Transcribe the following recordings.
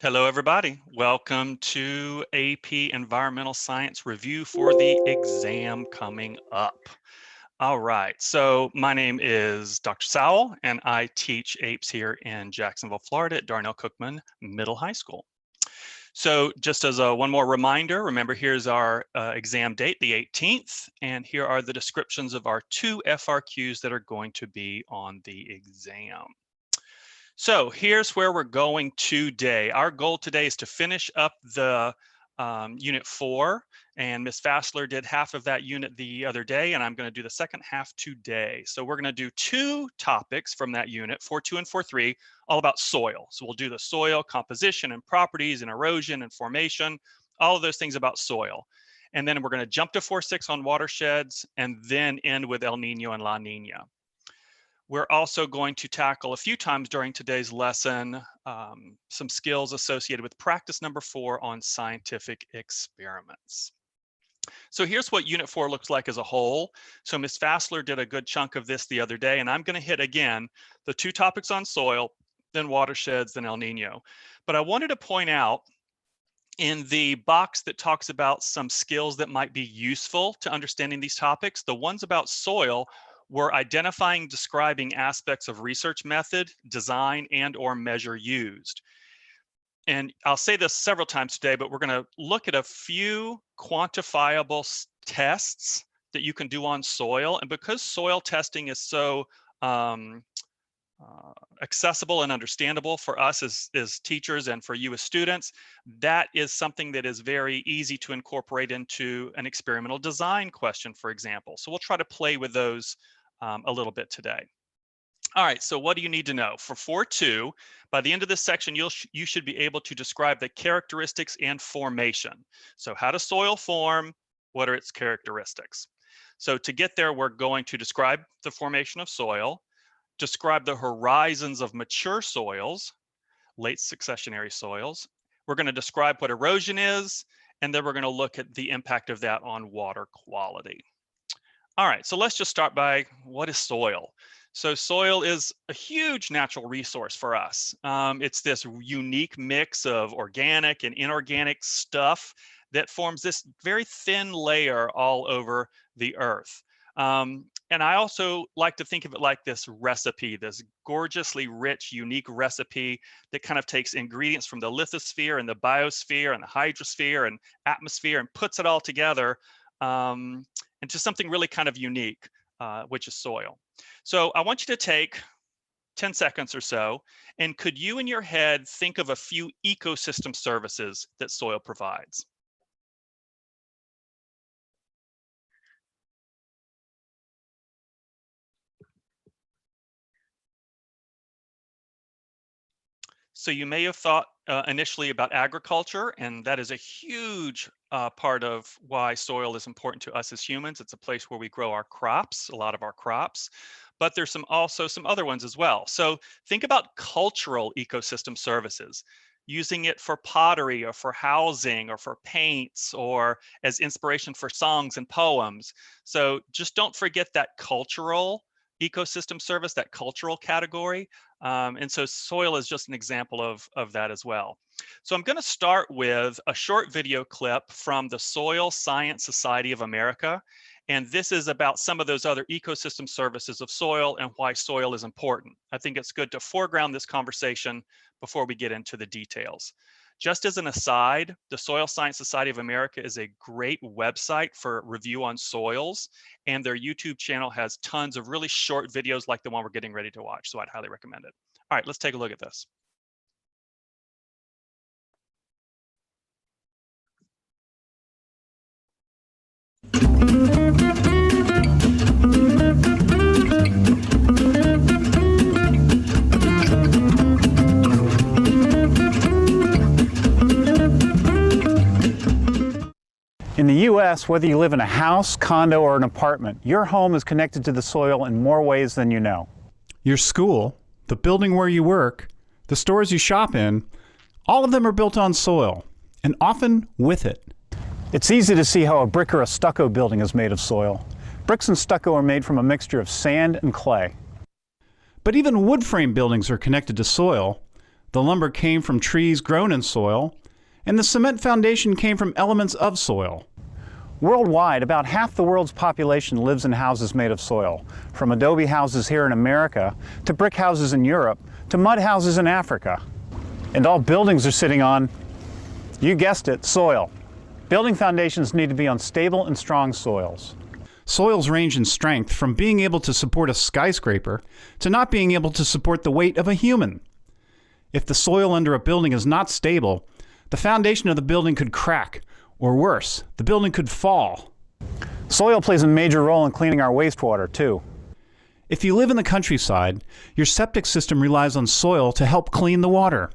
Hello, everybody. Welcome to AP Environmental Science Review for the exam coming up. All right, so my name is Dr. Sowell, and I teach APES here in Jacksonville, Florida at Darnell Cookman Middle High School. So just as one more reminder, remember here's our exam date, the 18th, and here are the descriptions of our 2 FRQs that are going to be on the exam. So here's where we're going today. Our goal today is to finish up the Unit 4, and Ms. Fassler did half of that unit the other day, and I'm going to do the second half today. So we're going to do 2 topics from that unit, 4.2 and 4.3, all about soil. So we'll do the soil composition and properties and erosion and formation, all of those things about soil. And then we're going to jump to 4.6 on watersheds and then end with El Nino and La Nina. We're also going to tackle a few times during today's lesson some skills associated with practice number 4 on scientific experiments. So here's what Unit 4 looks like as a whole. So Ms. Fassler did a good chunk of this the other day, and I'm going to hit again the 2 topics on soil, then watersheds, then El Nino. But I wanted to point out in the box that talks about some skills that might be useful to understanding these topics, the ones about soil were identifying, describing aspects of research method, design, and or measure used. And I'll say this several times today, but we're going to look at a few quantifiable tests that you can do on soil. And because soil testing is so accessible and understandable for us as teachers and for you as students, that is something that is very easy to incorporate into an experimental design question, for example. So we'll try to play with those a little bit today. All right, so what do you need to know? For 4.2, by the end of this section, you should be able to describe the characteristics and formation. So how does soil form? What are its characteristics? So to get there, we're going to describe the formation of soil, describe the horizons of mature soils, late successionary soils. We're going to describe what erosion is, and then we're going to look at the impact of that on water quality. All right, so let's just start by what is soil? So soil is a huge natural resource for us. It's this unique mix of organic and inorganic stuff that forms this very thin layer all over the earth. And I also like to think of it like this recipe, this gorgeously rich, unique recipe that kind of takes ingredients from the lithosphere and the biosphere and the hydrosphere and atmosphere and puts it all together into something really kind of unique, which is soil. So I want you to take 10 seconds or so, and could you in your head think of a few ecosystem services that soil provides? So you may have thought initially about agriculture, and that is a huge part of why soil is important to us as humans. It's a place where we grow our crops, a lot of our crops, but there's also some other ones as well. So think about cultural ecosystem services, using it for pottery or for housing or for paints or as inspiration for songs and poems. So just don't forget that cultural ecosystem service, that cultural category. And so soil is just an example of that as well. So I'm going to start with a short video clip from the Soil Science Society of America. And this is about some of those other ecosystem services of soil and why soil is important. I think it's good to foreground this conversation before we get into the details. Just as an aside, the Soil Science Society of America is a great website for review on soils, and their YouTube channel has tons of really short videos like the one we're getting ready to watch, so I'd highly recommend it. All right, let's take a look at this. In the U.S., whether you live in a house, condo, or an apartment, your home is connected to the soil in more ways than you know. Your school, the building where you work, the stores you shop in, all of them are built on soil, and often with it. It's easy to see how a brick or a stucco building is made of soil. Bricks and stucco are made from a mixture of sand and clay. But even wood frame buildings are connected to soil. The lumber came from trees grown in soil, and the cement foundation came from elements of soil. Worldwide, about half the world's population lives in houses made of soil, from adobe houses here in America, to brick houses in Europe, to mud houses in Africa. And all buildings are sitting on, you guessed it, soil. Building foundations need to be on stable and strong soils. Soils range in strength from being able to support a skyscraper to not being able to support the weight of a human. If the soil under a building is not stable, the foundation of the building could crack, or worse, the building could fall. Soil plays a major role in cleaning our wastewater, too. If you live in the countryside, your septic system relies on soil to help clean the water.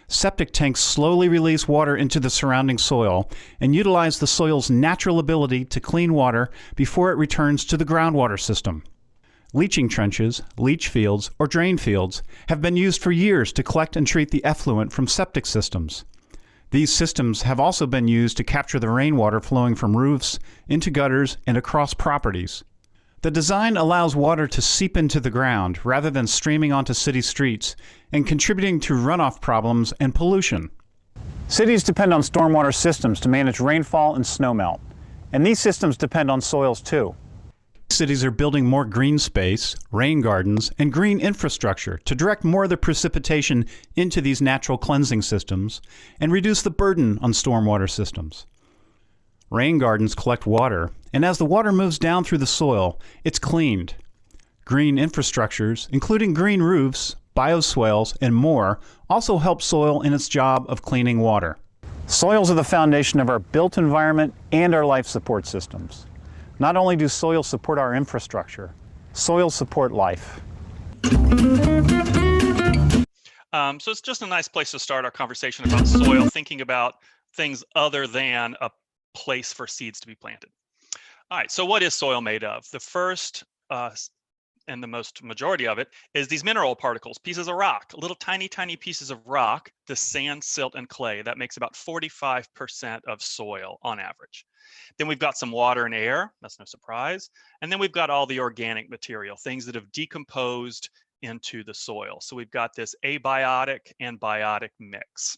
Septic tanks slowly release water into the surrounding soil and utilize the soil's natural ability to clean water before it returns to the groundwater system. Leaching trenches, leach fields, or drain fields have been used for years to collect and treat the effluent from septic systems. These systems have also been used to capture the rainwater flowing from roofs, into gutters, and across properties. The design allows water to seep into the ground rather than streaming onto city streets and contributing to runoff problems and pollution. Cities depend on stormwater systems to manage rainfall and snowmelt, and these systems depend on soils too. Cities are building more green space, rain gardens, and green infrastructure to direct more of the precipitation into these natural cleansing systems and reduce the burden on stormwater systems. Rain gardens collect water, and as the water moves down through the soil, it's cleaned. Green infrastructures, including green roofs, bioswales, and more, also help soil in its job of cleaning water. Soils are the foundation of our built environment and our life support systems. Not only do soils support our infrastructure, soils support life. So it's just a nice place to start our conversation about soil, thinking about things other than a place for seeds to be planted. All right, so what is soil made of? The first and the most majority of it is these mineral particles, pieces of rock, little tiny pieces of rock, the sand, silt, and clay. That makes about 45% of soil on average. Then we've got some water and air, that's no surprise. And then we've got all the organic material, things that have decomposed into the soil. So we've got this abiotic and biotic mix.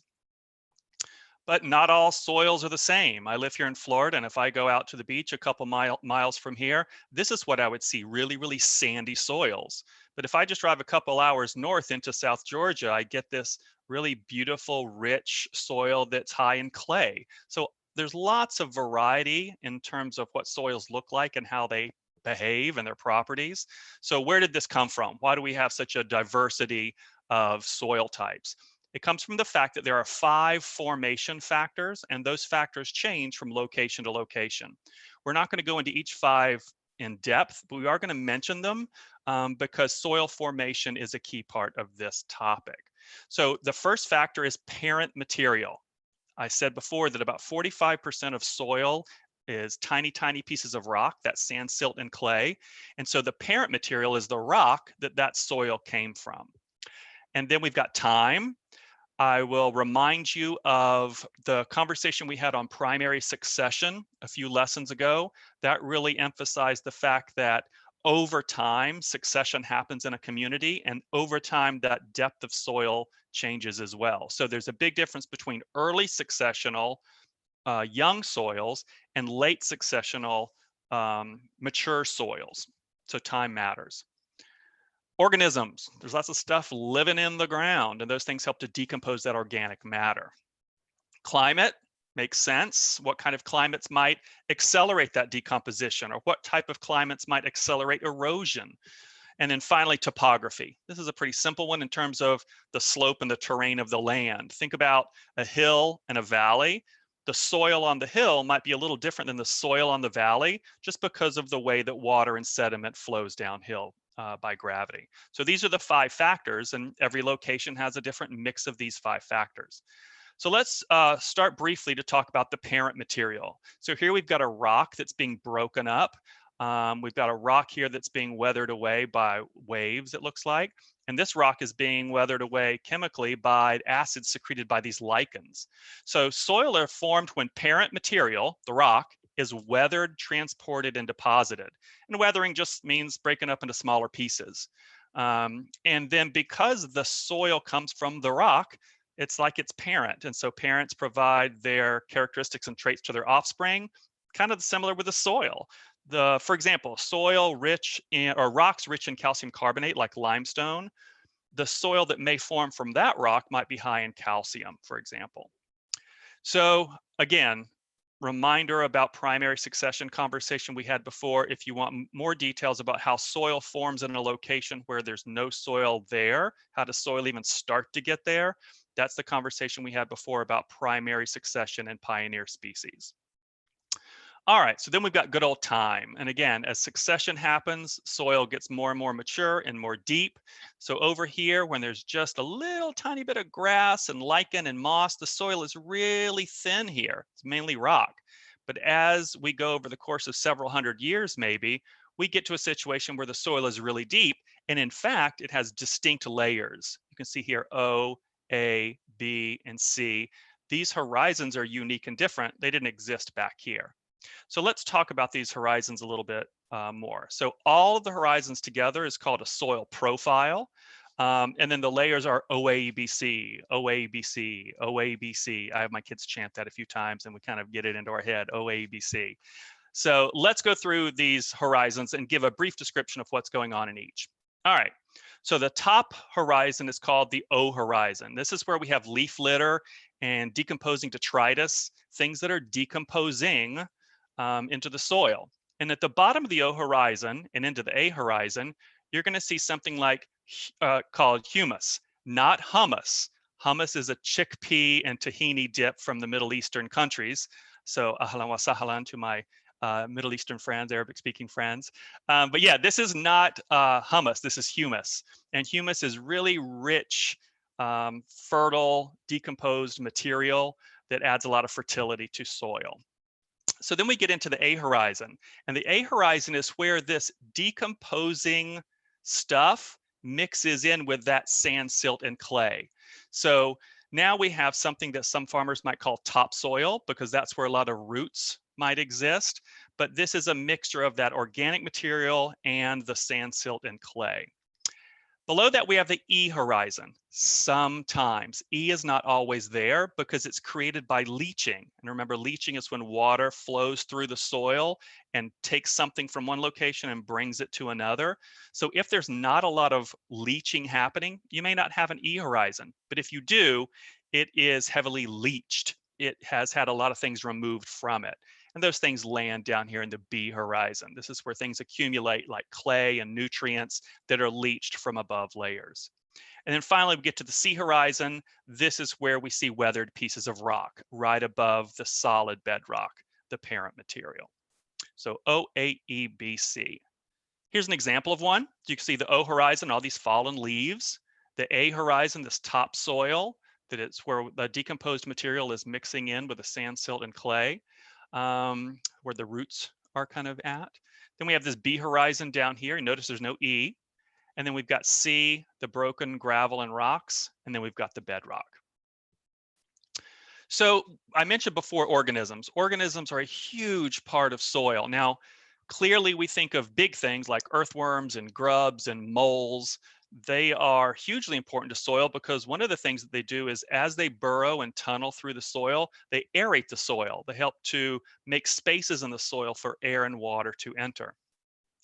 But not all soils are the same. I live here in Florida, and if I go out to the beach a couple miles from here, this is what I would see, really sandy soils. But if I just drive a couple hours north into South Georgia, I get this really beautiful, rich soil that's high in clay. So there's lots of variety in terms of what soils look like and how they behave and their properties. So where did this come from? Why do we have such a diversity of soil types? It comes from the fact that there are 5 formation factors, and those factors change from location to location. We're not going to go into each 5 in depth, but we are going to mention them because soil formation is a key part of this topic. So the first factor is parent material. I said before that about 45% of soil is tiny pieces of rock, that's sand, silt, and clay. And so the parent material is the rock that soil came from. And then we've got time. I will remind you of the conversation we had on primary succession a few lessons ago. That really emphasized the fact that over time, succession happens in a community, and over time, that depth of soil changes as well. So there's a big difference between early successional young soils and late successional mature soils. So time matters. Organisms, there's lots of stuff living in the ground, and those things help to decompose that organic matter. Climate makes sense. What kind of climates might accelerate that decomposition, or what type of climates might accelerate erosion? And then finally, topography. This is a pretty simple one in terms of the slope and the terrain of the land. Think about a hill and a valley. The soil on the hill might be a little different than the soil on the valley, just because of the way that water and sediment flows downhill by gravity. So these are the 5 factors, and every location has a different mix of these 5 factors. So let's start briefly to talk about the parent material. So here we've got a rock that's being broken up. We've got a rock here that's being weathered away by waves, it looks like. And this rock is being weathered away chemically by acids secreted by these lichens. So soil are formed when parent material, the rock, is weathered, transported, and deposited. And weathering just means breaking up into smaller pieces. And then because the soil comes from the rock, it's like its parent. And so parents provide their characteristics and traits to their offspring, kind of similar with the soil. For example, soil rich in, or rocks rich in calcium carbonate like limestone, the soil that may form from that rock might be high in calcium, for example. So again, reminder about primary succession conversation we had before. If you want more details about how soil forms in a location where there's no soil there, how does soil even start to get there? That's the conversation we had before about primary succession and pioneer species. All right, so then we've got good old time. And again, as succession happens, soil gets more and more mature and more deep. So over here, when there's just a little tiny bit of grass and lichen and moss, the soil is really thin here. It's mainly rock. But as we go over the course of several hundred years, maybe, we get to a situation where the soil is really deep. And in fact, it has distinct layers. You can see here O, A, B, and C. These horizons are unique and different. They didn't exist back here. So let's talk about these horizons a little bit more. So all of the horizons together is called a soil profile. And then the layers are OABC, OABC, OABC. I have my kids chant that a few times and we kind of get it into our head, OABC. So let's go through these horizons and give a brief description of what's going on in each. All right, so the top horizon is called the O horizon. This is where we have leaf litter and decomposing detritus, things that are decomposing into the soil. And at the bottom of the O horizon and into the A horizon, you're going to see something like called humus, not hummus. Hummus is a chickpea and tahini dip from the Middle Eastern countries. So ahlan wa sahlan to my Middle Eastern friends, Arabic speaking friends. But yeah, this is not hummus, this is humus. And humus is really rich, fertile, decomposed material that adds a lot of fertility to soil. So then we get into the A horizon, and the A horizon is where this decomposing stuff mixes in with that sand, silt, and clay. So now we have something that some farmers might call topsoil, because that's where a lot of roots might exist. But this is a mixture of that organic material and the sand, silt, and clay. Below that, we have the E horizon. Sometimes E is not always there because it's created by leaching. And remember, leaching is when water flows through the soil and takes something from one location and brings it to another. So if there's not a lot of leaching happening, you may not have an E horizon. But if you do, it is heavily leached. It has had a lot of things removed from it. And those things land down here in the B horizon. This is where things accumulate like clay and nutrients that are leached from above layers. And then finally, we get to the C horizon. This is where we see weathered pieces of rock right above the solid bedrock, the parent material. So O, A, E, B, C. Here's an example of one. You can see the O horizon, all these fallen leaves. The A horizon, this topsoil, that it's where the decomposed material is mixing in with the sand, silt, and clay. Where the roots are kind of at. Then we have this B horizon down here. And notice there's no E. And then we've got C, the broken gravel and rocks. And then we've got the bedrock. So I mentioned before organisms. Organisms are a huge part of soil. Now, clearly we think of big things like earthworms and grubs and moles. They are hugely important to soil because one of the things that they do is as they burrow and tunnel through the soil, they aerate the soil. They help to make spaces in the soil for air and water to enter.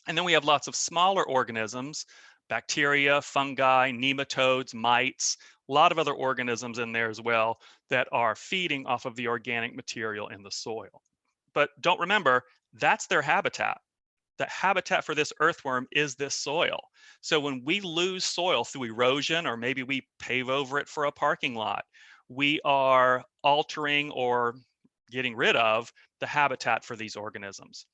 And then we have lots of smaller organisms, bacteria, fungi, nematodes, mites, a lot of other organisms in there as well that are feeding off of the organic material in the soil. But don't remember, that's their habitat. The habitat for this earthworm is this soil. So when we lose soil through erosion, or maybe we pave over it for a parking lot, we are altering or getting rid of the habitat for these organisms.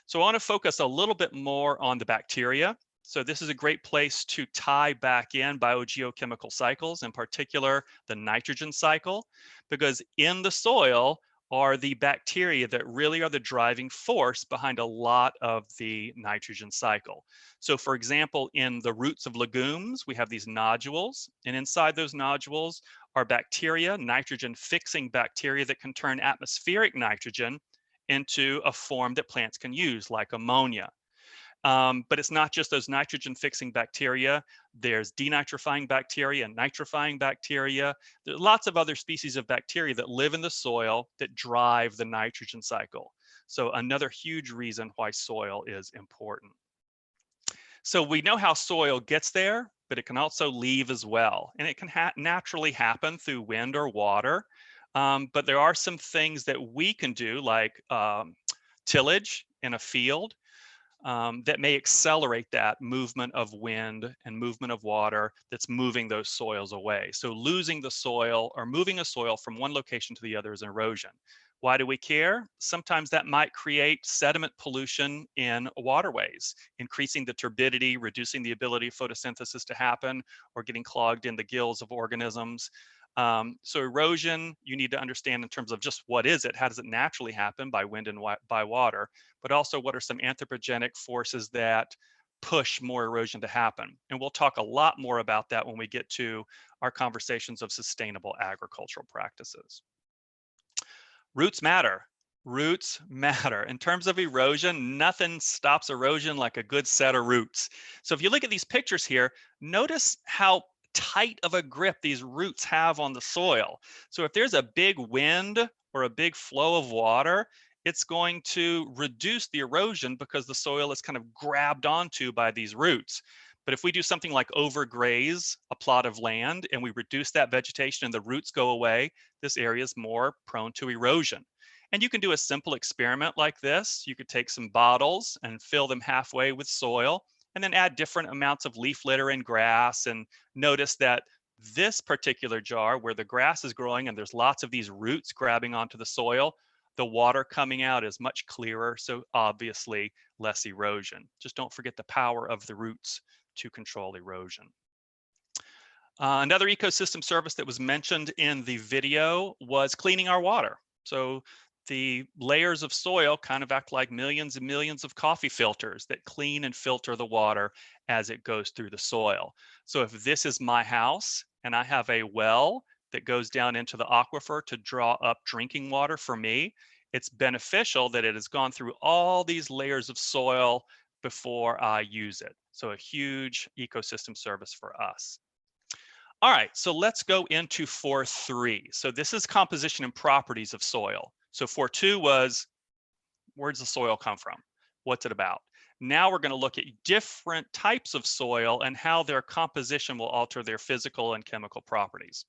So I want to focus a little bit more on the bacteria. So this is a great place to tie back in biogeochemical cycles, in particular the nitrogen cycle, because in the soil are the bacteria that really are the driving force behind a lot of the nitrogen cycle. So for example, in the roots of legumes, we have these nodules, and inside those nodules are bacteria, nitrogen fixing bacteria that can turn atmospheric nitrogen into a form that plants can use, like ammonia. But it's not just those nitrogen fixing bacteria. There's denitrifying bacteria and nitrifying bacteria. There's lots of other species of bacteria that live in the soil that drive the nitrogen cycle. So another huge reason why soil is important. So we know how soil gets there, but it can also leave as well. And it can naturally happen through wind or water. But there are some things that we can do, like tillage in a field, that may accelerate that movement of wind and movement of water that's moving those soils away. So losing the soil or moving a soil from one location to the other is erosion. Why do we care? Sometimes that might create sediment pollution in waterways, increasing the turbidity, reducing the ability of photosynthesis to happen, or getting clogged in the gills of organisms. So erosion, you need to understand in terms of just what is it? How does it naturally happen by wind and by water? But also what are some anthropogenic forces that push more erosion to happen? And we'll talk a lot more about that when we get to our conversations of sustainable agricultural practices. Roots matter. Roots matter. In terms of erosion, nothing stops erosion like a good set of roots. So if you look at these pictures here, notice how tight of a grip these roots have on the soil. So if there's a big wind or a big flow of water, it's going to reduce the erosion because the soil is kind of grabbed onto by these roots. But if we do something like overgraze a plot of land and we reduce that vegetation and the roots go away, this area is more prone to erosion. And you can do a simple experiment like this. You could take some bottles and fill them halfway with soil and then add different amounts of leaf litter and grass, and notice that this particular jar where the grass is growing and there's lots of these roots grabbing onto the soil, the water coming out is much clearer, so obviously less erosion. Just don't forget the power of the roots to control erosion. Another ecosystem service that was mentioned in the video was cleaning our water. So the layers of soil kind of act like millions and millions of coffee filters that clean and filter the water as it goes through the soil. So if this is my house and I have a well that goes down into the aquifer to draw up drinking water for me, it's beneficial that it has gone through all these layers of soil before I use it. So a huge ecosystem service for us. All right, so let's go into 4.3. So this is composition and properties of soil. So 4.2 was, where does the soil come from? What's it about? Now we're going to look at different types of soil and how their composition will alter their physical and chemical properties.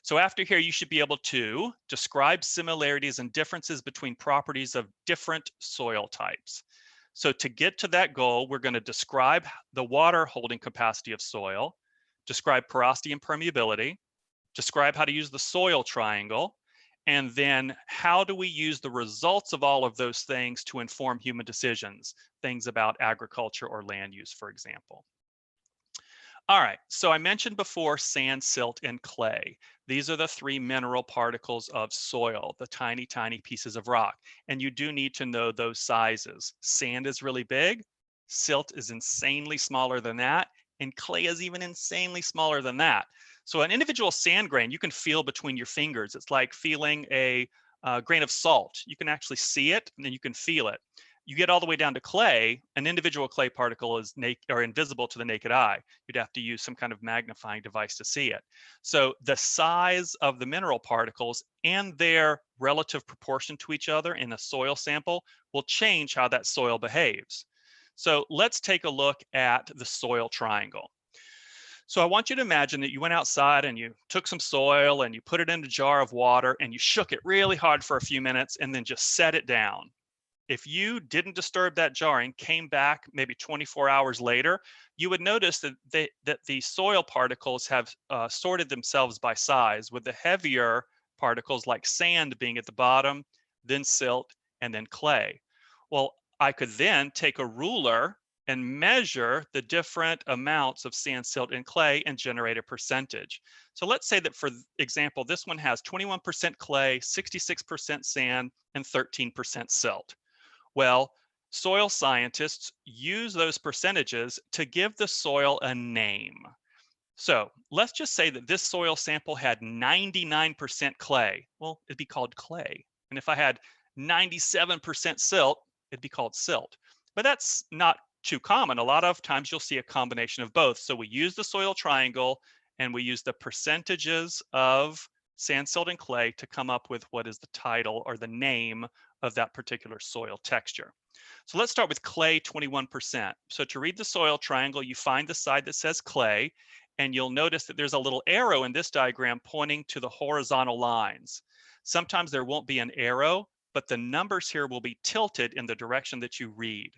So after here, you should be able to describe similarities and differences between properties of different soil types. So to get to that goal, we're going to describe the water holding capacity of soil, describe porosity and permeability, describe how to use the soil triangle, and then how do we use the results of all of those things to inform human decisions, things about agriculture or land use, for example. All right, so I mentioned before sand, silt, and clay. These are the three mineral particles of soil, the tiny, tiny pieces of rock. And you do need to know those sizes. Sand is really big, silt is insanely smaller than that, and clay is even insanely smaller than that. So an individual sand grain, you can feel between your fingers. It's like feeling a grain of salt. You can actually see it and then you can feel it. You get all the way down to clay, an individual clay particle is invisible to the naked eye. You'd have to use some kind of magnifying device to see it. So the size of the mineral particles and their relative proportion to each other in a soil sample will change how that soil behaves. So let's take a look at the soil triangle. So I want you to imagine that you went outside and you took some soil and you put it in a jar of water and you shook it really hard for a few minutes and then just set it down. If you didn't disturb that jar and came back maybe 24 hours later, you would notice that the soil particles have sorted themselves by size, with the heavier particles like sand being at the bottom, then silt, and then clay. Well, I could then take a ruler and measure the different amounts of sand, silt, and clay and generate a percentage. So let's say that, for example, this one has 21% clay, 66% sand, and 13% silt. Well, soil scientists use those percentages to give the soil a name. So let's just say that this soil sample had 99% clay. Well, it'd be called clay. And if I had 97% silt, it'd be called silt. But that's not too common. A lot of times you'll see a combination of both. So we use the soil triangle and we use the percentages of sand, silt, and clay to come up with what is the title or the name of that particular soil texture. So let's start with clay, 21%. So to read the soil triangle, you find the side that says clay, and you'll notice that there's a little arrow in this diagram pointing to the horizontal lines. Sometimes there won't be an arrow, but the numbers here will be tilted in the direction that you read.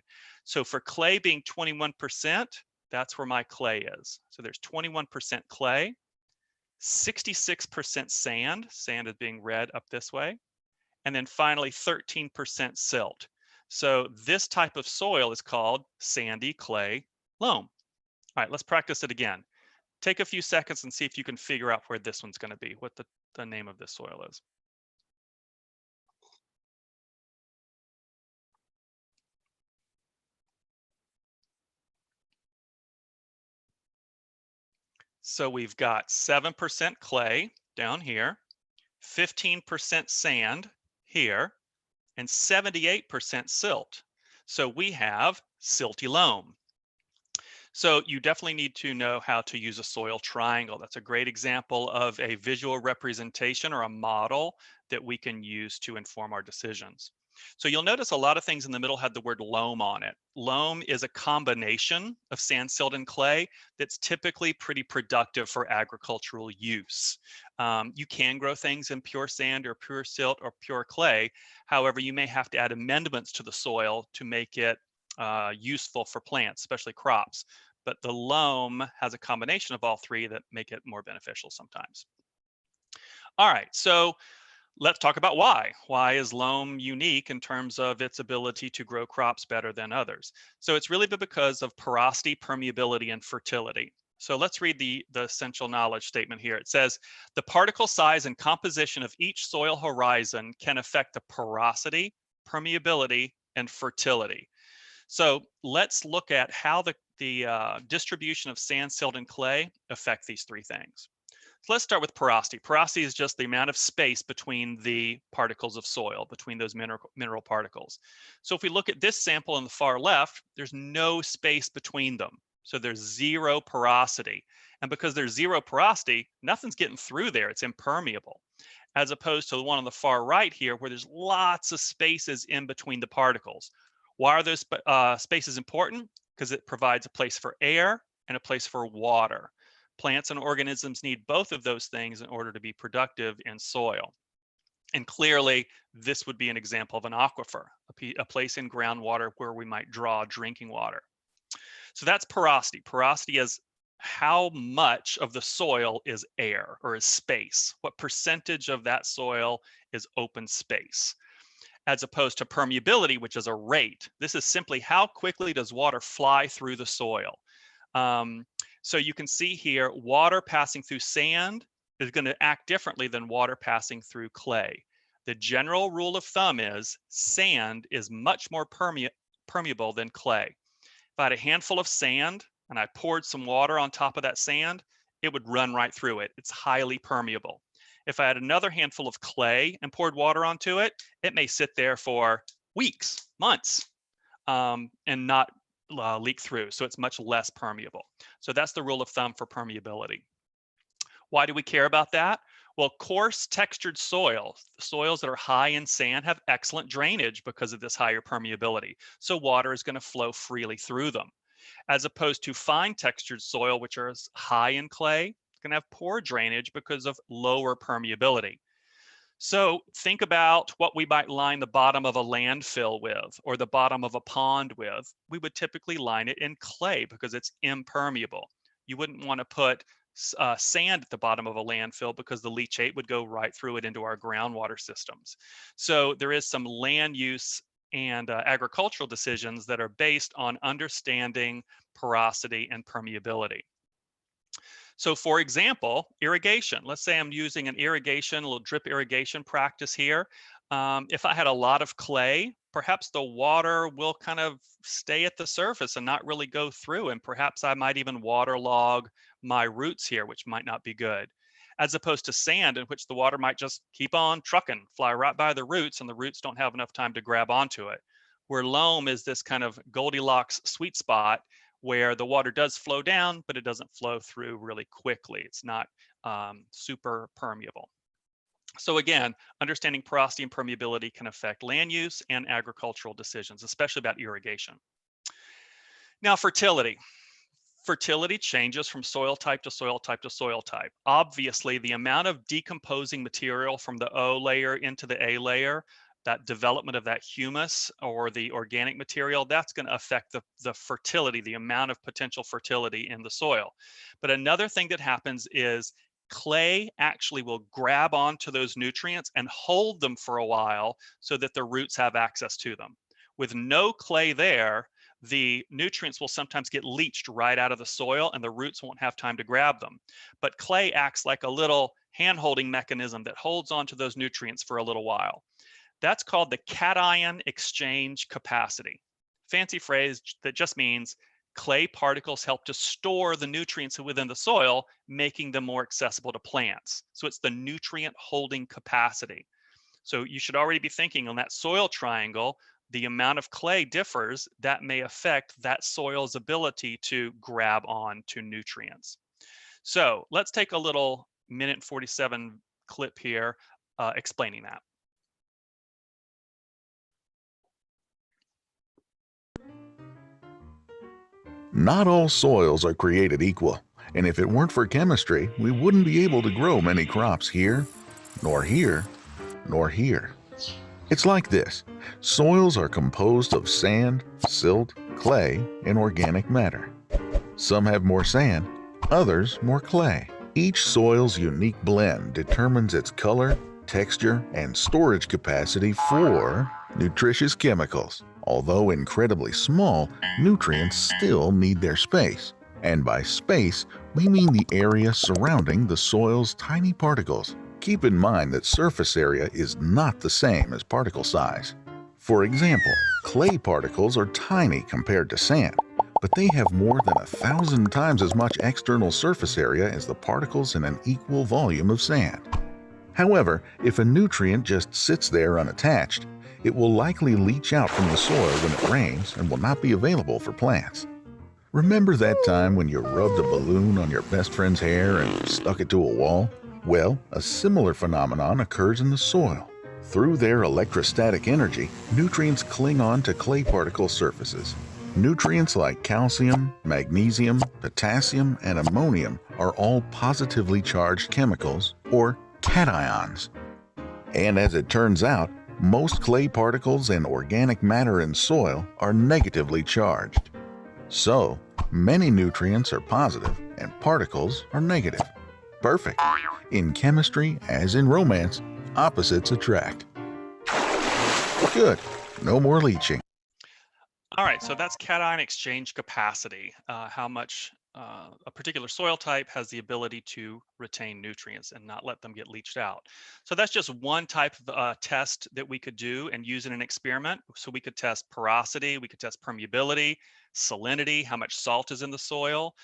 So for clay being 21%, that's where my clay is. So there's 21% clay, 66% sand, sand is being read up this way, and then finally 13% silt. So this type of soil is called sandy clay loam. All right, let's practice it again. Take a few seconds and see if you can figure out where this one's going to be, what the name of this soil is. So we've got 7% clay down here, 15% sand here, and 78% silt. So we have silty loam. So you definitely need to know how to use a soil triangle. That's a great example of a visual representation or a model that we can use to inform our decisions. So you'll notice a lot of things in the middle had the word loam on it. Loam is a combination of sand, silt, and clay that's typically pretty productive for agricultural use. You can grow things in pure sand or pure silt or pure clay. However, you may have to add amendments to the soil to make it useful for plants, especially crops. But the loam has a combination of all three that make it more beneficial sometimes. All right, so let's talk about why. Why is loam unique in terms of its ability to grow crops better than others? So it's really because of porosity, permeability, and fertility. So let's read the essential knowledge statement here. It says, the particle size and composition of each soil horizon can affect the porosity, permeability, and fertility. So let's look at how the distribution of sand, silt, and clay affect these three things. So let's start with porosity. Porosity is just the amount of space between the particles of soil, between those mineral particles. So if we look at this sample on the far left, there's no space between them. So there's zero porosity. And because there's zero porosity, nothing's getting through there. It's impermeable. As opposed to the one on the far right here, where there's lots of spaces in between the particles. Why are those spaces important? Because it provides a place for air and a place for water. Plants and organisms need both of those things in order to be productive in soil. And clearly, this would be an example of an aquifer, a place in groundwater where we might draw drinking water. So that's porosity. Porosity is how much of the soil is air or is space. What percentage of that soil is open space? As opposed to permeability, which is a rate. This is simply how quickly does water fly through the soil. So you can see here, water passing through sand is going to act differently than water passing through clay. The general rule of thumb is sand is much more permeable than clay. If I had a handful of sand and I poured some water on top of that sand, it would run right through it. It's highly permeable. If I had another handful of clay and poured water onto it, it may sit there for weeks, months, and not leak through. So it's much less permeable. So that's the rule of thumb for permeability. Why do we care about that? Well, coarse textured soils that are high in sand have excellent drainage because of this higher permeability. So water is going to flow freely through them. As opposed to fine textured soil, which are high in clay, it's going to have poor drainage because of lower permeability. So think about what we might line the bottom of a landfill with or the bottom of a pond with. We would typically line it in clay because it's impermeable. You wouldn't want to put sand at the bottom of a landfill because the leachate would go right through it into our groundwater systems. So there is some land use and agricultural decisions that are based on understanding porosity and permeability. So for example, irrigation. Let's say I'm using an irrigation, a little drip irrigation practice here. If I had a lot of clay, perhaps the water will kind of stay at the surface and not really go through, and perhaps I might even waterlog my roots here, which might not be good. As opposed to sand, in which the water might just keep on trucking, fly right by the roots, and the roots don't have enough time to grab onto it. where loam is this kind of Goldilocks sweet spot where the water does flow down, but it doesn't flow through really quickly. It's not super permeable. So again, understanding porosity and permeability can affect land use and agricultural decisions, especially about irrigation. Now, fertility. Fertility changes from soil type to soil type to soil type. Obviously, the amount of decomposing material from the O layer into the A layer, that development of that humus or the organic material, that's going to affect the fertility, the amount of potential fertility in the soil. But another thing that happens is clay actually will grab onto those nutrients and hold them for a while so that the roots have access to them. With no clay there, the nutrients will sometimes get leached right out of the soil and the roots won't have time to grab them. But clay acts like a little hand-holding mechanism that holds onto those nutrients for a little while. That's called the cation exchange capacity. Fancy phrase that just means clay particles help to store the nutrients within the soil, making them more accessible to plants. So it's the nutrient holding capacity. So you should already be thinking on that soil triangle, the amount of clay differs, that may affect that soil's ability to grab on to nutrients. So let's take a little minute 47 clip here explaining that. Not all soils are created equal, and if it weren't for chemistry, we wouldn't be able to grow many crops here, nor here, nor here. It's like this. Soils are composed of sand, silt, clay, and organic matter. Some have more sand, others more clay. Each soil's unique blend determines its color, texture, and storage capacity for nutritious chemicals. Although incredibly small, nutrients still need their space. And by space, we mean the area surrounding the soil's tiny particles. Keep in mind that surface area is not the same as particle size. For example, clay particles are tiny compared to sand, but they have more than 1,000 times as much external surface area as the particles in an equal volume of sand. However, if a nutrient just sits there unattached, it will likely leach out from the soil when it rains and will not be available for plants. Remember that time when you rubbed a balloon on your best friend's hair and stuck it to a wall? Well, a similar phenomenon occurs in the soil. Through their electrostatic energy, nutrients cling on to clay particle surfaces. Nutrients like calcium, magnesium, potassium, and ammonium are all positively charged chemicals, or cations. And as it turns out, most clay particles and organic matter in soil are negatively charged. So, many nutrients are positive and particles are negative. Perfect. In chemistry, as in romance, opposites attract. Good. No more leaching. All right, so that's cation exchange capacity, how much a particular soil type has the ability to retain nutrients and not let them get leached out. So that's just one type of test that we could do and use in an experiment. So we could test porosity, we could test permeability, salinity, how much salt is in the soil,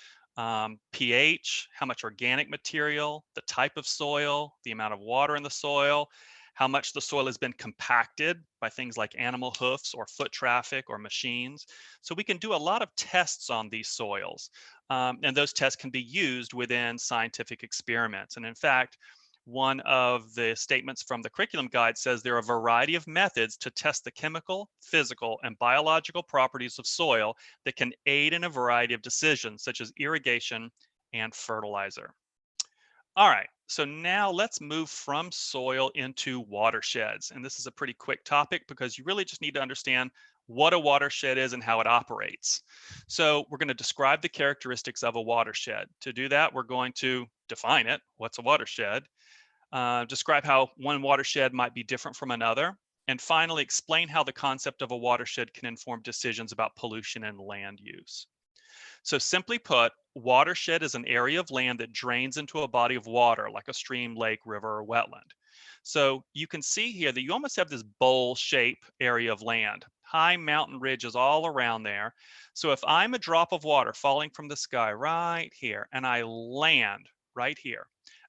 pH, how much organic material, the type of soil, the amount of water in the soil, how much the soil has been compacted by things like animal hoofs or foot traffic or machines. So we can do a lot of tests on these soils. And those tests can be used within scientific experiments. And in fact, one of the statements from the curriculum guide says there are a variety of methods to test the chemical, physical, and biological properties of soil that can aid in a variety of decisions, such as irrigation and fertilizer. All right, so now let's move from soil into watersheds. And this is a pretty quick topic because you really just need to understand what a watershed is and how it operates. So we're going to describe the characteristics of a watershed. To do that, we're going to define it. What's a watershed? Describe how one watershed might be different from another. And finally, explain how the concept of a watershed can inform decisions about pollution and land use. So simply put, watershed is an area of land that drains into a body of water like a stream, lake, river, or wetland. So you can see here that you almost have this bowl shape area of land, high mountain ridges all around there. So if I'm a drop of water falling from the sky right here and I land right here,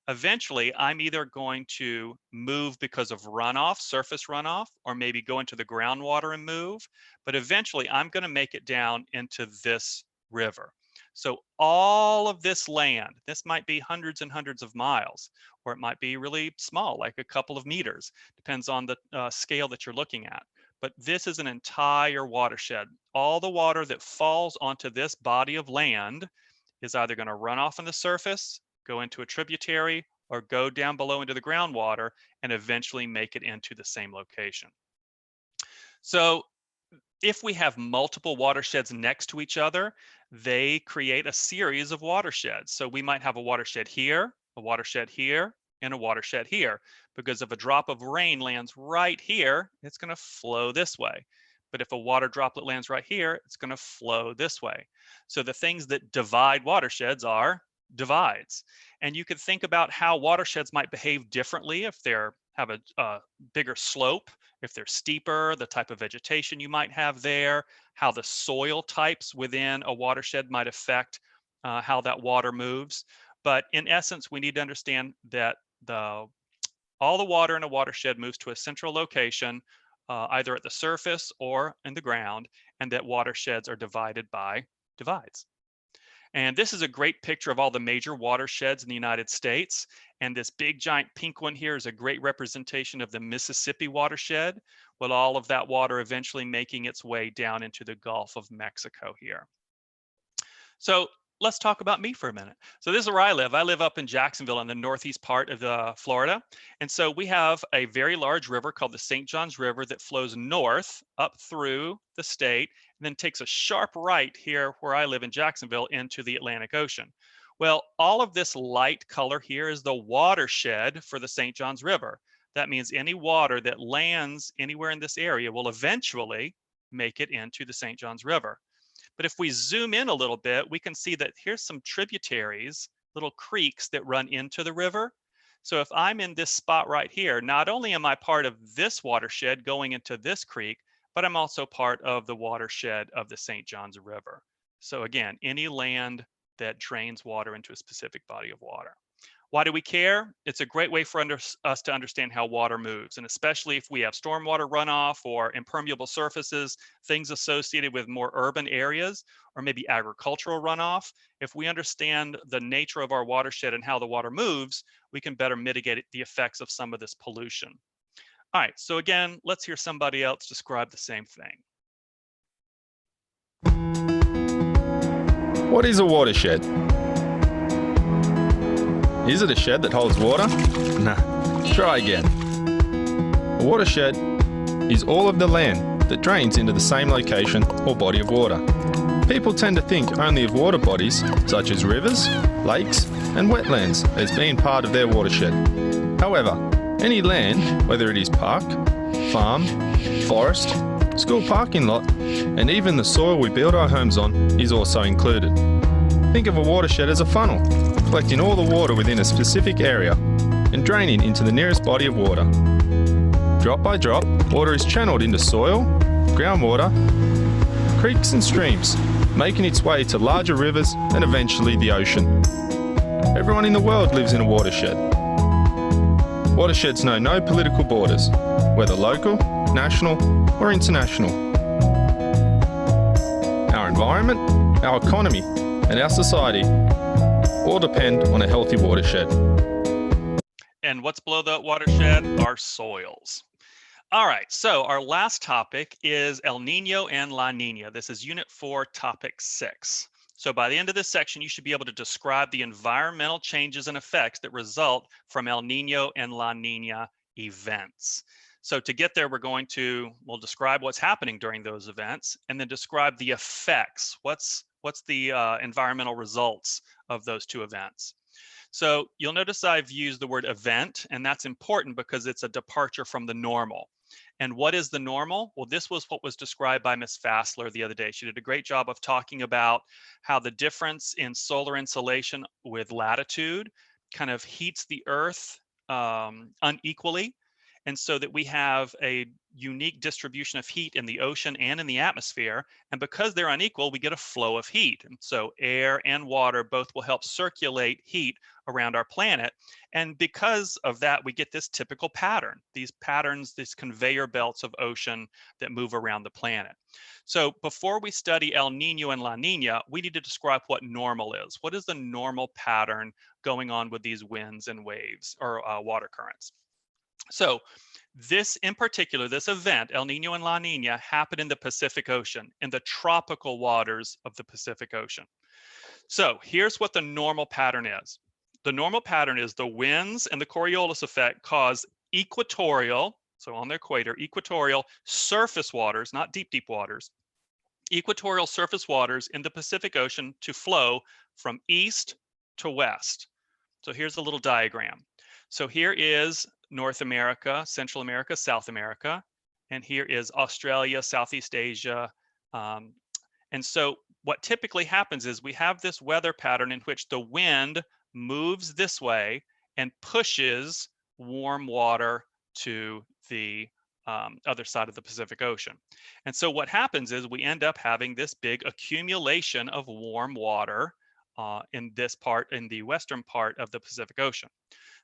eventually I'm either going to move because of runoff, surface runoff, or maybe go into the groundwater and move, but eventually I'm going to make it down into this river. So all of this land, this might be hundreds and hundreds of miles, or it might be really small, like a couple of meters, depends on the scale that you're looking at. But this is an entire watershed. All the water that falls onto this body of land is either going to run off on the surface, go into a tributary, or go down below into the groundwater and eventually make it into the same location. So if we have multiple watersheds next to each other, they create a series of watersheds. So we might have a watershed here, a watershed here, and a watershed here, because if a drop of rain lands right here, it's going to flow this way. But if a water droplet lands right here, it's going to flow this way. So the things that divide watersheds are divides. And you could think about how watersheds might behave differently if they have a bigger slope, if they're steeper, the type of vegetation you might have there, how the soil types within a watershed might affect how that water moves. But in essence, we need to understand that all the water in a watershed moves to a central location, either at the surface or in the ground, and that watersheds are divided by divides. And this is a great picture of all the major watersheds in the United States. And this big giant pink one here is a great representation of the Mississippi watershed, with all of that water eventually making its way down into the Gulf of Mexico here. So let's talk about me for a minute. So this is where I live. I live up in Jacksonville in the northeast part of Florida. And so we have a very large river called the St. Johns River that flows north up through the state and then takes a sharp right here where I live in Jacksonville into the Atlantic Ocean. Well, all of this light color here is the watershed for the St. Johns River. That means any water that lands anywhere in this area will eventually make it into the St. Johns River. But if we zoom in a little bit, we can see that here's some tributaries, little creeks that run into the river. So if I'm in this spot right here, not only am I part of this watershed going into this creek, but I'm also part of the watershed of the St. Johns River. So again, any land that drains water into a specific body of water. Why do we care? It's a great way for us to understand how water moves, and especially if we have stormwater runoff or impermeable surfaces, things associated with more urban areas, or maybe agricultural runoff. If we understand the nature of our watershed and how the water moves, we can better mitigate the effects of some of this pollution. All right, so again, let's hear somebody else describe the same thing. What is a watershed? Is it a shed that holds water? Nah, try again. A watershed is all of the land that drains into the same location or body of water. People tend to think only of water bodies such as rivers, lakes and wetlands as being part of their watershed. However, any land, whether it is park, farm, forest, school parking lot, and even the soil we build our homes on is also included. Think of a watershed as a funnel, collecting all the water within a specific area and draining into the nearest body of water. Drop by drop, water is channeled into soil, groundwater, creeks and streams, making its way to larger rivers and eventually the ocean. Everyone in the world lives in a watershed. Watersheds know no political borders, whether local, national or international. Our environment, our economy and our society all depend on a healthy watershed. And what's below the watershed? Our soils. All right, so our last topic is El Nino and La Nina. This is Unit 4, Topic 6. So by the end of this section, you should be able to describe the environmental changes and effects that result from El Nino and La Nina events. So to get there, we'll describe what's happening during those events and then describe the effects. What's the environmental results of those two events? So you'll notice I've used the word event, and that's important because it's a departure from the normal. And what is the normal? Well, this was what was described by Ms. Fassler the other day. She did a great job of talking about how the difference in solar insolation with latitude kind of heats the earth unequally. And so that we have a unique distribution of heat in the ocean and in the atmosphere. And because they're unequal, we get a flow of heat. And so air and water both will help circulate heat around our planet. And because of that, we get this typical pattern, these patterns, these conveyor belts of ocean that move around the planet. So before we study El Nino and La Nina, we need to describe what normal is. What is the normal pattern going on with these winds and waves or water currents? So this in particular, this event, El Nino and La Nina, happened in the Pacific Ocean, in the tropical waters of the Pacific Ocean. So here's what the normal pattern is. The normal pattern is the winds and the Coriolis effect cause equatorial, so on the equator, equatorial surface waters, not deep, deep waters, equatorial surface waters in the Pacific Ocean to flow from east to west. So here's a little diagram. So here is North America, Central America, South America, and here is Australia, Southeast Asia. And so what typically happens is we have this weather pattern in which the wind moves this way and pushes warm water to the other side of the Pacific Ocean. And so what happens is we end up having this big accumulation of warm water in this part, in the western part of the Pacific Ocean.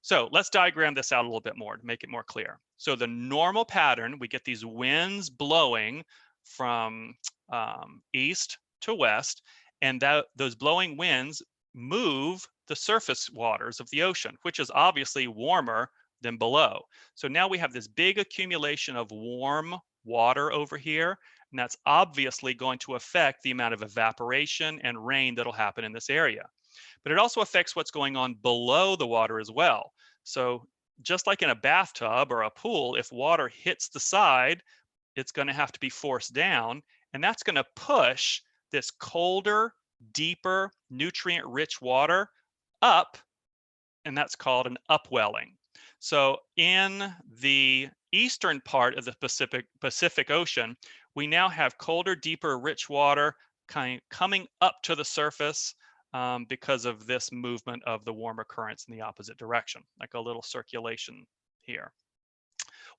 So let's diagram this out a little bit more to make it more clear. So the normal pattern, we get these winds blowing from east to west, and those blowing winds move the surface waters of the ocean, which is obviously warmer than below. So now we have this big accumulation of warm water over here, and that's obviously going to affect the amount of evaporation and rain that'll happen in this area. But it also affects what's going on below the water as well. So just like in a bathtub or a pool, if water hits the side, it's going to have to be forced down, and that's going to push this colder, deeper, nutrient-rich water up, and that's called an upwelling. So in the eastern part of the Pacific Ocean, we now have colder, deeper, rich water coming up to the surface because of this movement of the warmer currents in the opposite direction, like a little circulation here.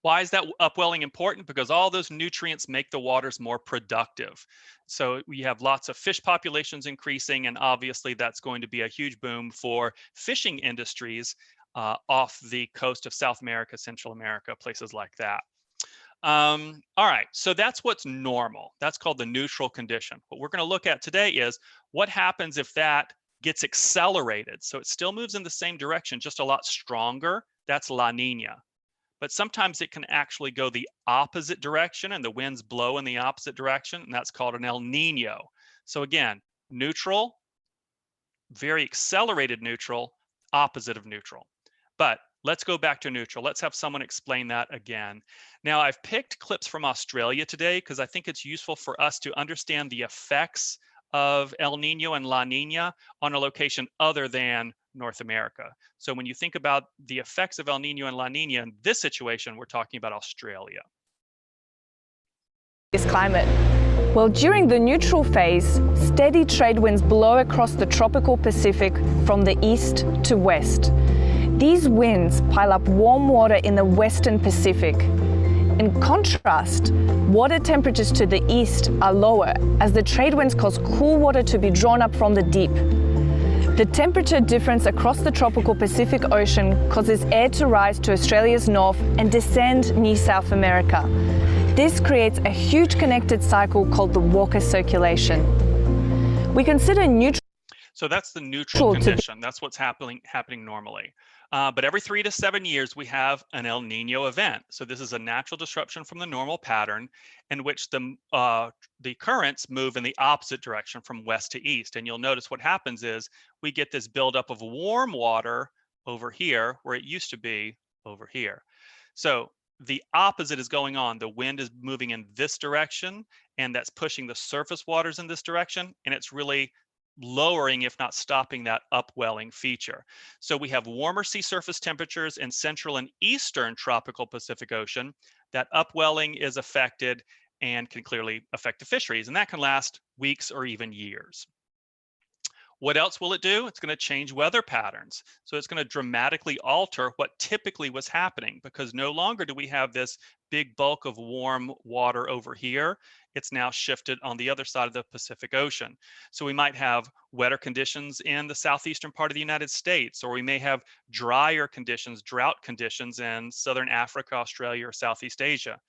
Why is that upwelling important? Because all those nutrients make the waters more productive. So we have lots of fish populations increasing, and obviously that's going to be a huge boom for fishing industries off the coast of South America, Central America, places like that. All right, so that's what's normal. That's called the neutral condition. What we're going to look at today is what happens if that gets accelerated. So it still moves in the same direction, just a lot stronger. That's La Nina. But sometimes it can actually go the opposite direction and the winds blow in the opposite direction, and that's called an El Nino. So again, neutral, very accelerated neutral, opposite of neutral. But let's go back to neutral. Let's have someone explain that again. Now, I've picked clips from Australia today because I think it's useful for us to understand the effects of El Nino and La Nina on a location other than North America. So when you think about the effects of El Nino and La Nina in this situation, we're talking about Australia. This climate. Well, during the neutral phase, steady trade winds blow across the tropical Pacific from the east to west. These winds pile up warm water in the western Pacific. In contrast, water temperatures to the east are lower as the trade winds cause cool water to be drawn up from the deep. The temperature difference across the tropical Pacific Ocean causes air to rise to Australia's north and descend near South America. This creates a huge connected cycle called the Walker circulation. We consider neutral. So that's the neutral condition. That's what's happening normally. But every 3 to 7 years, we have an El Nino event. So this is a natural disruption from the normal pattern in which the currents move in the opposite direction from west to east. And you'll notice what happens is we get this buildup of warm water over here where it used to be over here. So the opposite is going on. The wind is moving in this direction, and that's pushing the surface waters in this direction. And it's really lowering, if not stopping, that upwelling feature. So we have warmer sea surface temperatures in central and eastern tropical Pacific Ocean. That upwelling is affected and can clearly affect the fisheries, and that can last weeks or even years. What else will it do? It's going to change weather patterns. So it's going to dramatically alter what typically was happening, because no longer do we have this big bulk of warm water over here. It's now shifted on the other side of the Pacific Ocean. So we might have wetter conditions in the southeastern part of the United States, or we may have drier conditions, drought conditions in southern Africa, Australia, or Southeast Asia.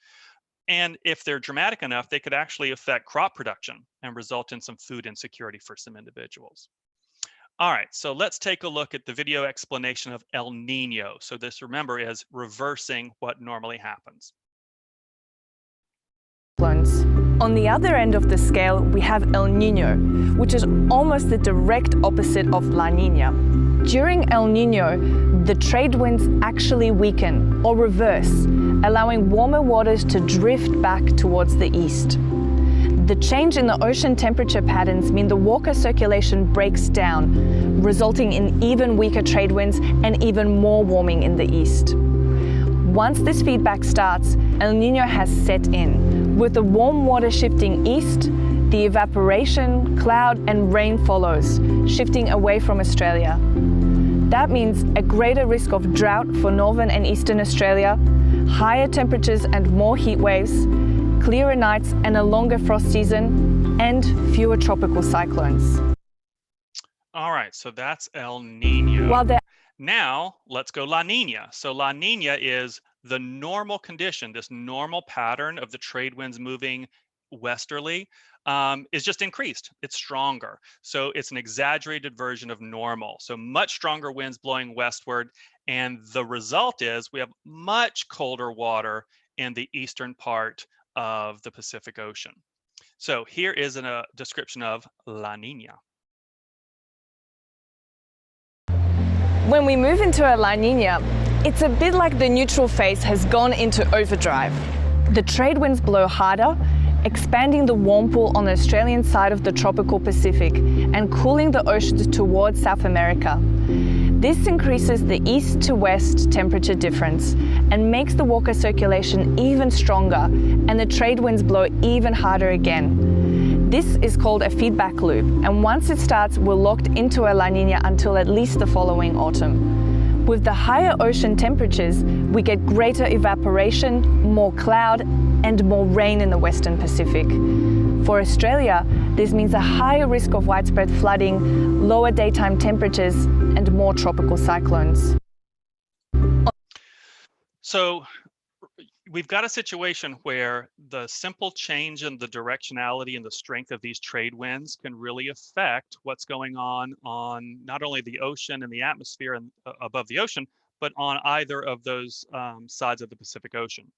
And if they're dramatic enough, they could actually affect crop production and result in some food insecurity for some individuals. All right, so let's take a look at the video explanation of El Nino. So this, remember, is reversing what normally happens. On the other end of the scale, we have El Nino, which is almost the direct opposite of La Nina. During El Nino, the trade winds actually weaken or reverse, allowing warmer waters to drift back towards the east. The change in the ocean temperature patterns mean the Walker circulation breaks down, resulting in even weaker trade winds and even more warming in the east. Once this feedback starts, El Nino has set in. With the warm water shifting east, the evaporation, cloud, and rain follows, shifting away from Australia. That means a greater risk of drought for northern and eastern Australia, higher temperatures and more heat waves, clearer nights and a longer frost season, and fewer tropical cyclones. All right, so that's El Nino. Now let's go La Nina. So La Nina is the normal condition, this normal pattern of the trade winds moving westerly is just increased. It's stronger. So it's an exaggerated version of normal. So much stronger winds blowing westward. And the result is we have much colder water in the eastern part of the Pacific Ocean. So here is a description of La Nina. When we move into a La Nina, it's a bit like the neutral phase has gone into overdrive. The trade winds blow harder, expanding the warm pool on the Australian side of the tropical Pacific and cooling the oceans towards South America. This increases the east to west temperature difference and makes the Walker circulation even stronger, and the trade winds blow even harder again. This is called a feedback loop, and once it starts, we're locked into a La Nina until at least the following autumn. With the higher ocean temperatures, we get greater evaporation, more cloud, and more rain in the Western Pacific. For Australia, this means a higher risk of widespread flooding, lower daytime temperatures, and more tropical cyclones. So we've got a situation where the simple change in the directionality and the strength of these trade winds can really affect what's going on not only the ocean and the atmosphere and above the ocean, but on either of those sides of the Pacific Ocean.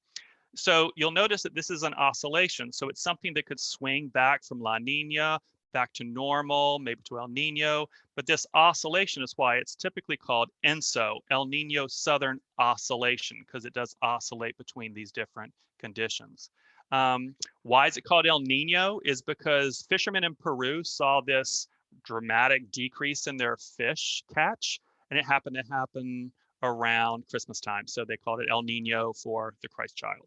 So you'll notice that this is an oscillation. So it's something that could swing back from La Nina back to normal, maybe to El Nino. But this oscillation is why it's typically called ENSO, El Nino Southern Oscillation, because it does oscillate between these different conditions. Why is it called El Nino? Is because fishermen in Peru saw this dramatic decrease in their fish catch, and it happened to happen around Christmas time. So they called it El Nino for the Christ child.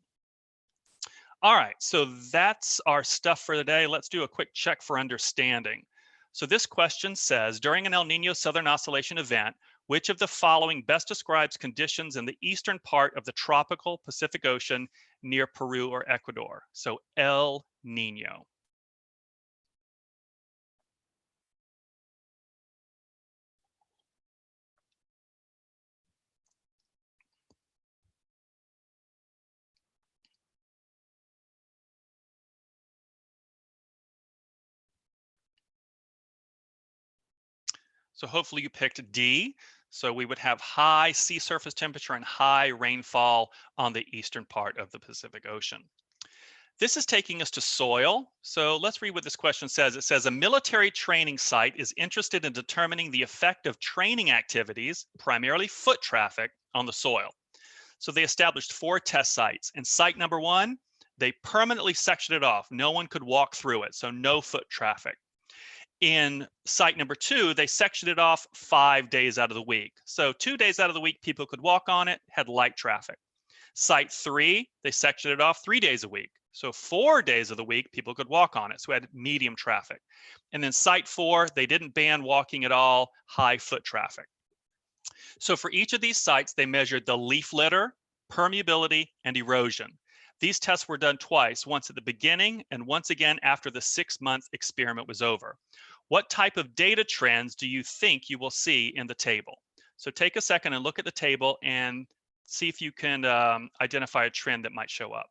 All right, so that's our stuff for today. Let's do a quick check for understanding. So this question says, during an El Nino Southern Oscillation event, which of the following best describes conditions in the eastern part of the tropical Pacific Ocean near Peru or Ecuador? So El Nino. So hopefully you picked D. So we would have high sea surface temperature and high rainfall on the eastern part of the Pacific Ocean. This is taking us to soil. So let's read what this question says. It says, a military training site is interested in determining the effect of training activities, primarily foot traffic, on the soil. So they established 4 test sites. And site number 1, they permanently sectioned it off. No one could walk through it, so no foot traffic. In site number 2, they sectioned it off 5 days out of the week. So 2 days out of the week, people could walk on it, had light traffic. Site 3, they sectioned it off 3 days a week. So 4 days of the week, people could walk on it. So we had medium traffic. And then site 4, they didn't ban walking at all, high foot traffic. So for each of these sites, they measured the leaf litter, permeability, and erosion. These tests were done twice, once at the beginning and once again after the 6-month experiment was over. What type of data trends do you think you will see in the table? So take a second and look at the table and see if you can identify a trend that might show up.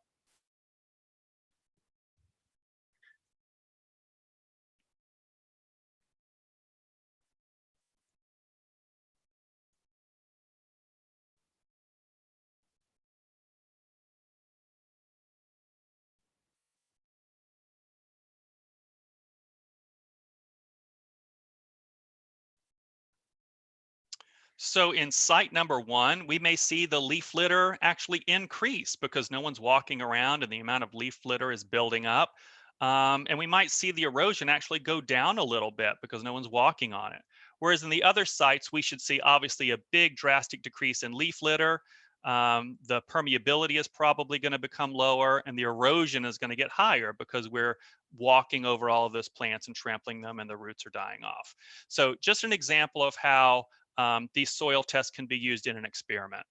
So in site number 1, we may see the leaf litter actually increase because no one's walking around and the amount of leaf litter is building up. And we might see the erosion actually go down a little bit because no one's walking on it. Whereas in the other sites, we should see obviously a big drastic decrease in leaf litter. The permeability is probably going to become lower and the erosion is going to get higher because we're walking over all of those plants and trampling them and the roots are dying off. So just an example of how these soil tests can be used in an experiment.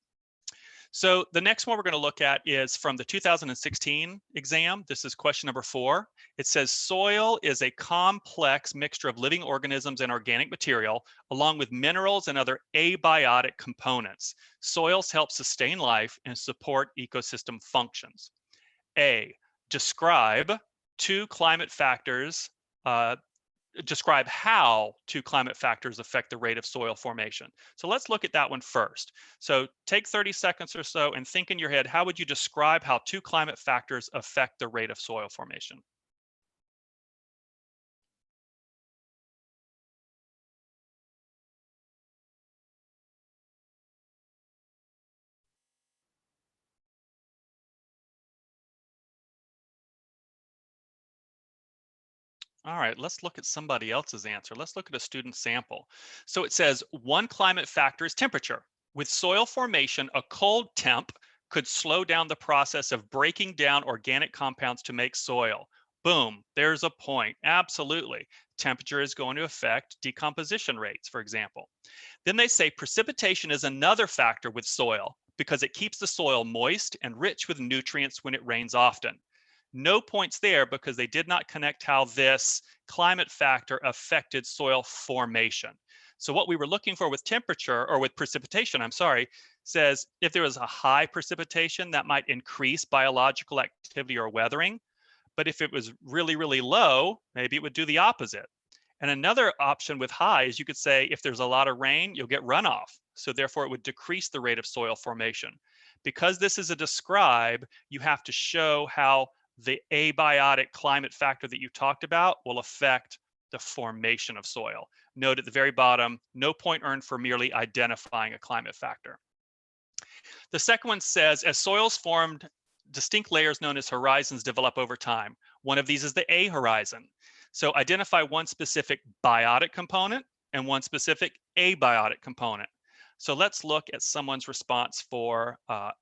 So the next one we're going to look at is from the 2016 exam. This is question number 4. It says soil is a complex mixture of living organisms and organic material, along with minerals and other abiotic components. Soils help sustain life and support ecosystem functions. A, describe 2 climate factors describe how 2 climate factors affect the rate of soil formation. So let's look at that one first. So take 30 seconds or so and think in your head, how would you describe how 2 climate factors affect the rate of soil formation? All right, let's look at somebody else's answer. Let's look at a student sample. So it says 1 climate factor is temperature. With soil formation, a cold temp could slow down the process of breaking down organic compounds to make soil. Boom, there's a point. Absolutely. Temperature is going to affect decomposition rates, for example. Then they say precipitation is another factor with soil because it keeps the soil moist and rich with nutrients when it rains often. No points there because they did not connect how this climate factor affected soil formation. So what we were looking for with temperature, or with precipitation, I'm sorry, says if there was a high precipitation, that might increase biological activity or weathering. But if it was really, really low, maybe it would do the opposite. And another option with high is you could say if there's a lot of rain, you'll get runoff. So therefore it would decrease the rate of soil formation. Because this is a describe, you have to show how the abiotic climate factor that you talked about will affect the formation of soil. Note at the very bottom, no point earned for merely identifying a climate factor. The second one says, as soils formed, distinct layers known as horizons develop over time. One of these is the A horizon. So identify one specific biotic component and one specific abiotic component. So let's look at someone's response for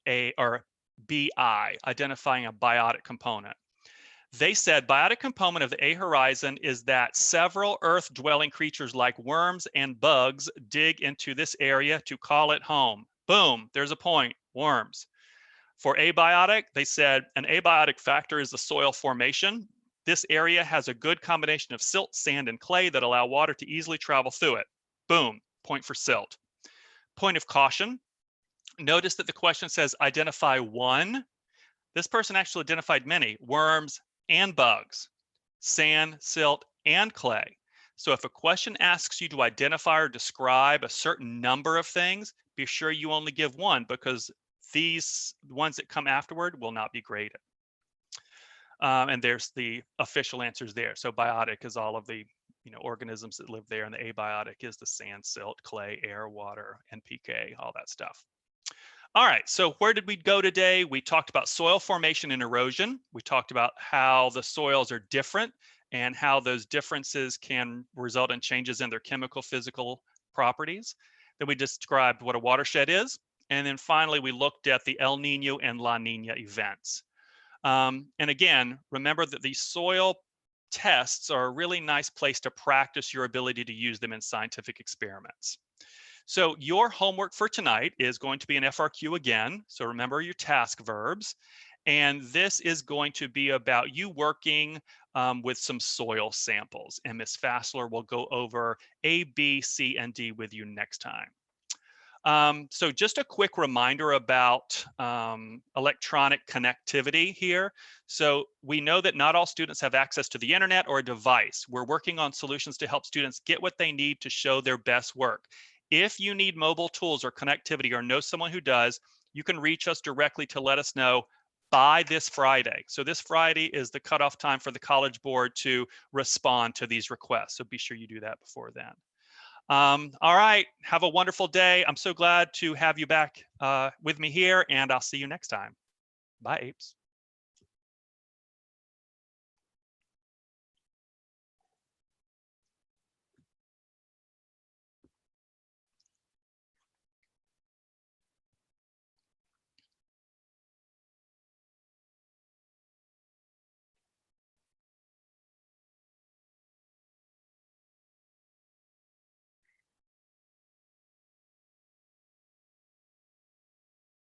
A or BI, identifying a biotic component. They said biotic component of the A horizon is that several earth-dwelling creatures like worms and bugs dig into this area to call it home. Boom, there's a point, worms. For abiotic, they said an abiotic factor is the soil formation. This area has a good combination of silt, sand, and clay that allow water to easily travel through it. Boom, point for silt. Point of caution, notice that the question says identify one. This person actually identified many, worms and bugs, sand, silt, and clay. So if a question asks you to identify or describe a certain number of things, be sure you only give one because these ones that come afterward will not be graded. And there's the official answers there. So biotic is all of the organisms that live there, and the abiotic is the sand, silt, clay, air, water, NPK, all that stuff. All right, so where did we go today? We talked about soil formation and erosion. We talked about how the soils are different and how those differences can result in changes in their chemical, physical properties. Then we described what a watershed is. And then finally, we looked at the El Nino and La Nina events. And again, remember that these soil tests are a really nice place to practice your ability to use them in scientific experiments. So your homework for tonight is going to be an FRQ again. So remember your task verbs. And this is going to be about you working with some soil samples. And Ms. Fassler will go over A, B, C, and D with you next time. So just a quick reminder about electronic connectivity here. So we know that not all students have access to the internet or a device. We're working on solutions to help students get what they need to show their best work. If you need mobile tools or connectivity or know someone who does, you can reach us directly to let us know by this Friday. So this Friday is the cutoff time for the College Board to respond to these requests. So be sure you do that before then. All right, have a wonderful day. I'm so glad to have you back with me here, and I'll see you next time. Bye, apes.